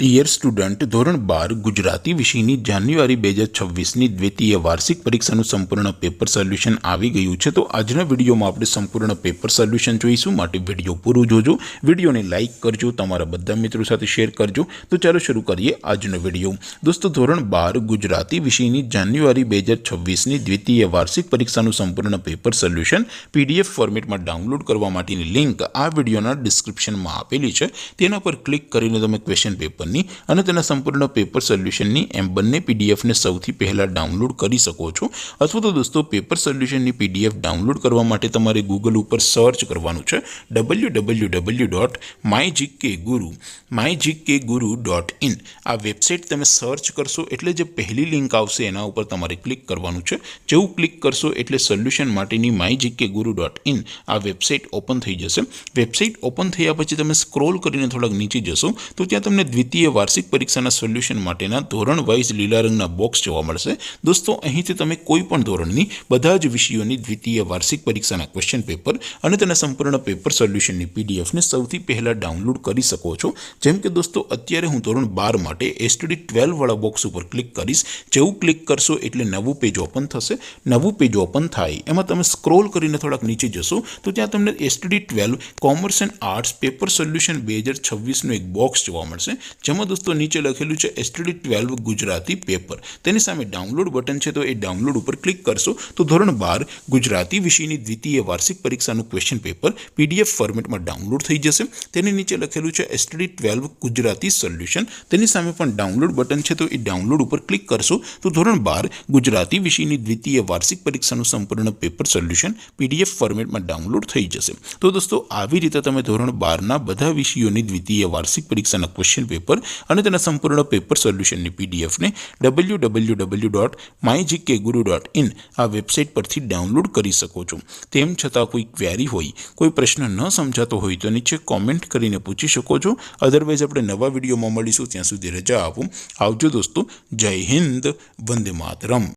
Dear student, ધોરણ 12 ગુજરાતી વિષયની જાન્યુઆરી 2026ની દ્વિતીય વાર્ષિક પરીક્ષાનું સંપૂર્ણ પેપર સોલ્યુશન આવી ગયું છે। તો આજના વિડીયોમાં આપણે સંપૂર્ણ પેપર સોલ્યુશન જોઈશું, માટે વિડીયો પૂરું જોજો, વિડીયોને લાઇક કરજો, તમારા બધા મિત્રો સાથે શેર કરજો। તો ચાલો શરૂ કરીએ આજનો વિડીયો। દોસ્તો, ધોરણ 12 ગુજરાતી વિષયની જાન્યુઆરી 2026ની દ્વિતીય વાર્ષિક પરીક્ષાનું સંપૂર્ણ પેપર સોલ્યુશન PDF ફોર્મેટમાં ડાઉનલોડ કરવા માટેની લિંક આ વિડીયોના ડિસ્ક્રિપ્શનમાં આપેલી છે। તેના પર ક્લિક કરીને તમે ક્વેશ્ચન પેપર અને તેના સંપૂર્ણ પેપર સોલ્યુશનની એમ બંને પીડીએફને સૌથી પહેલાં ડાઉનલોડ કરી શકો છો। અથવા તો દોસ્તો, પેપર સોલ્યુશનની પીડીએફ ડાઉનલોડ કરવા માટે તમારે ગૂગલ ઉપર સર્ચ કરવાનું છે www.mygkguru.in। આ વેબસાઇટ તમે સર્ચ કરશો એટલે જે પહેલી લિંક આવશે એના ઉપર તમારે ક્લિક કરવાનું છે। જેવું ક્લિક કરશો એટલે સોલ્યુશન માટેની mygkguru.in આ વેબસાઇટ ઓપન થઈ જશે। વેબસાઇટ ઓપન થયા પછી તમે સ્ક્રોલ કરીને થોડાક નીચે જશો તો ત્યાં તમને દ્વિતીય વાર્ષિક પરીક્ષાના સોલ્યુશન માટેના ધોરણ વાઇઝ લીલા રંગના બોક્સ જોવા મળશે। દોસ્તો, અહીંથી તમે કોઈ પણ ધોરણની બધા જ વિષયોની દ્વિતીય વાર્ષિક પરીક્ષાના ક્વેશ્ચન પેપર અને તેના સંપૂર્ણ પેપર સોલ્યુશનની પીડીએફને સૌથી પહેલાં ડાઉનલોડ કરી શકો છો। જેમ કે દોસ્તો, અત્યારે હું ધોરણ 12 માટે STD 12 વાળા બોક્સ ઉપર ક્લિક કરીશ। જેવું ક્લિક કરશો એટલે નવું પેજ ઓપન થશે। નવું પેજ ઓપન થાય એમાં તમે સ્ક્રોલ કરીને થોડાક નીચે જશો તો ત્યાં તમને STD 12 commerce and arts paper solution 2026નું એક બોક્સ જોવા મળશે, જેમાં દોસ્તો નીચે લખેલું છે STD 12 ગુજરાતી પેપર। તેની સામે ડાઉનલોડ બટન છે, તો એ ડાઉનલોડ ઉપર ક્લિક કરશો તો ધોરણ 12 ગુજરાતી વિષયની દ્વિતીય વાર્ષિક પરીક્ષાનું ક્વેશ્ચન પેપર PDF ફોર્મેટમાં ડાઉનલોડ થઈ જશે। તેની નીચે લખેલું છે STD 12 ગુજરાતી સોલ્યુશન। તેની સામે પણ ડાઉનલોડ બટન છે, તો એ ડાઉનલોડ ઉપર ક્લિક કરશો તો ધોરણ 12 ગુજરાતી વિષયની દ્વિતીય વાર્ષિક પરીક્ષાનું સંપૂર્ણ પેપર સોલ્યુશન PDF ફોર્મેટમાં ડાઉનલોડ થઈ જશે। તો દોસ્તો, આવી રીતે તમે ધોરણ 12ના બધા વિષયોની દ્વિતીય વાર્ષિક પરીક્ષાના ક્વેશ્ચન પેપર અને તેના સંપૂર્ણ પેપર સોલ્યુશનની પીડીએફને www.mygkguru.in આ વેબસાઇટ પરથી ડાઉનલોડ કરી શકો છો। તેમ છતાં કોઈ ક્વેરી હોય, કોઈ પ્રશ્ન ન સમજાતો હોય તો નીચે કોમેન્ટ કરીને પૂછી શકો છો। અધરવાઇઝ આપણે નવા વિડીયોમાં મળીશું, ત્યાં સુધી રજા આપો। આવજો દોસ્તો, જય હિન્દ, વંદે માતરમ।